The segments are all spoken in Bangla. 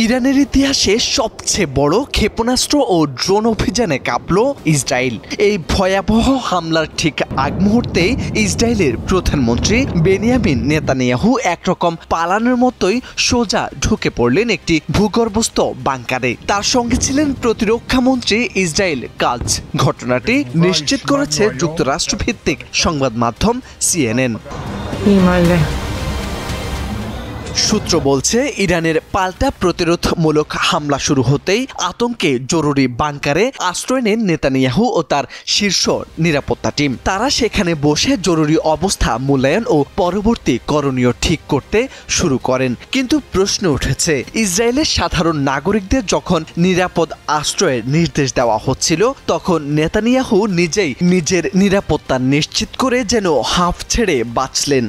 ইরানের ইতিহাসে সবচেয়ে বড় ক্ষেপণাস্ত্র ও ড্রোন অভিযানে কাঁপল ইসরায়েল। এই ভয়াবহ হামলার ঠিক আগ মুহূর্তেই ইসরায়েলের প্রধানমন্ত্রী বেনিয়ামিন নেতানিয়াহু একরকম পালানোর মতোই সোজা ঢুকে পড়লেন একটি ভূগর্ভস্থ বাংকারে। তার সঙ্গে ছিলেন প্রতিরক্ষা মন্ত্রী ইসরায়েল কাটজ। ঘটনাটি নিশ্চিত করেছে যুক্তরাষ্ট্রভিত্তিক সংবাদ মাধ্যম সিএনএন। সূত্র বলছে, ইরানের পাল্টা প্রতিরোধমূলক হামলা শুরু হতেই আতঙ্কে জরুরি বাংকারে আশ্রয় নেন নেতানিয়াহু ও তার শীর্ষ নিরাপত্তা টিম। তারা সেখানে বসে জরুরি অবস্থা মূল্যায়ন ও পরবর্তী করণীয় ঠিক করতে শুরু করেন। কিন্তু প্রশ্ন উঠেছে, ইসরায়েলের সাধারণ নাগরিকদের যখন নিরাপদ আশ্রয়ের নির্দেশ দেওয়া হচ্ছিল, তখন নেতানিয়াহু নিজেই নিজের নিরাপত্তা নিশ্চিত করে যেন হাঁফ ছেড়ে বাঁচলেন।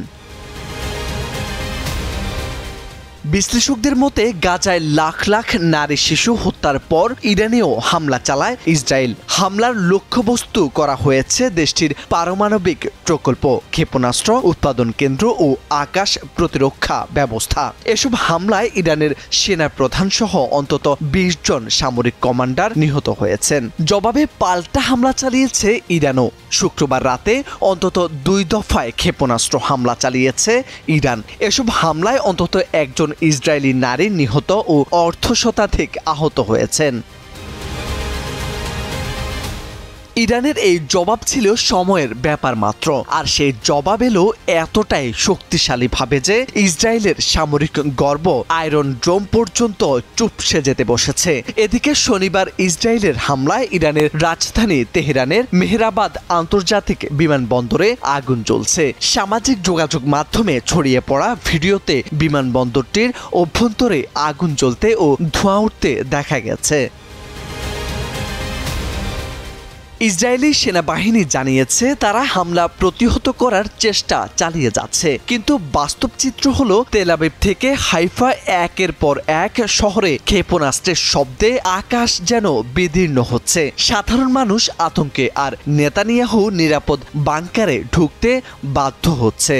বিশ্লেষকদের মতে, গাজায় লাখ লাখ নারী শিশু হত্যার পর ইরানেও হামলা চালায় ইসরায়েল। হামলার লক্ষ্যবস্তু করা হয়েছে দেশটির পারমাণবিক প্রকল্প, ক্ষেপণাস্ত্র উৎপাদন কেন্দ্র ও আকাশ প্রতিরক্ষা ব্যবস্থা। এসব হামলায় ইরানের সেনা প্রধান সহ অন্তত ২০ জন সামরিক কমান্ডার নিহত হয়েছেন। জবাবে পাল্টা হামলা চালিয়েছে ইরানও। শুক্রবার রাতে অন্তত ২ দফায় ক্ষেপণাস্ত্র হামলা চালিয়েছে ইরান। এসব হামলায় অন্তত একজন ইসরায়েলি নারী নিহত ও অর্ধশতাধিক আহত হয়েছেন। ইরানের এই জবাব ছিল সময়ের ব্যাপার মাত্র, আর সেই জবাব এলো এতটাই শক্তিশালীভাবে যে ইসরায়েলের সামরিক গর্ব আয়রন ডোম পর্যন্ত চুপসে যেতে বসেছে। এদিকে শনিবার ইসরায়েলের হামলায় ইরানের রাজধানী তেহরানের মেহরাবাদ আন্তর্জাতিক বিমানবন্দরে আগুন জ্বলছে। সামাজিক যোগাযোগ মাধ্যমে ছড়িয়ে পড়া ভিডিওতে বিমানবন্দরটির অভ্যন্তরে আগুন জ্বলতে ও ধোঁয়া উঠতে দেখা গেছে। ইসরায়েলি সেনাবাহিনী জানিয়েছে, তারা হামলা প্রতিহত করার চেষ্টা চালিয়ে যাচ্ছে। কিন্তু বাস্তব চিত্র হলো, তেল আবিব থেকে হাইফা একের পর এক শহরে ক্ষেপণাস্ত্রের শব্দে আকাশ যেন বিদীর্ণ হচ্ছে। সাধারণ মানুষ আতঙ্কে, আর নেতানিয়াহু নিরাপদ বাংকারে ঢুকতে বাধ্য হচ্ছে।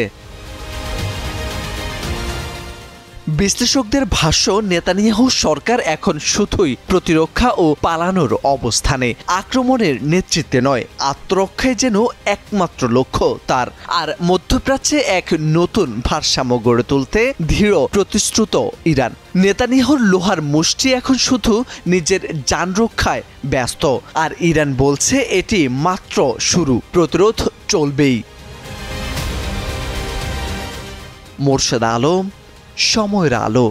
বিশ্লেষকদের ভাষ্য, নেতানিয়াহু সরকার এখন শুধুই প্রতিরক্ষা ও পালানোর অবস্থানে। আক্রমণের নেতৃত্বে নয়, আত্মরক্ষায় যেন একমাত্র লক্ষ্য তার। আর মধ্যপ্রাচ্যে এক নতুন ভারসাম্য গড়ে তুলতে দৃঢ় প্রতিশ্রুত ইরান। নেতানিয়াহুর লোহার মুষ্টি এখন শুধু নিজের জান রক্ষায় ব্যস্ত, আর ইরান বলছে এটি মাত্র শুরু, প্রতিরোধ চলবেই। মোর্শেদ আলম, সময়ের আলো।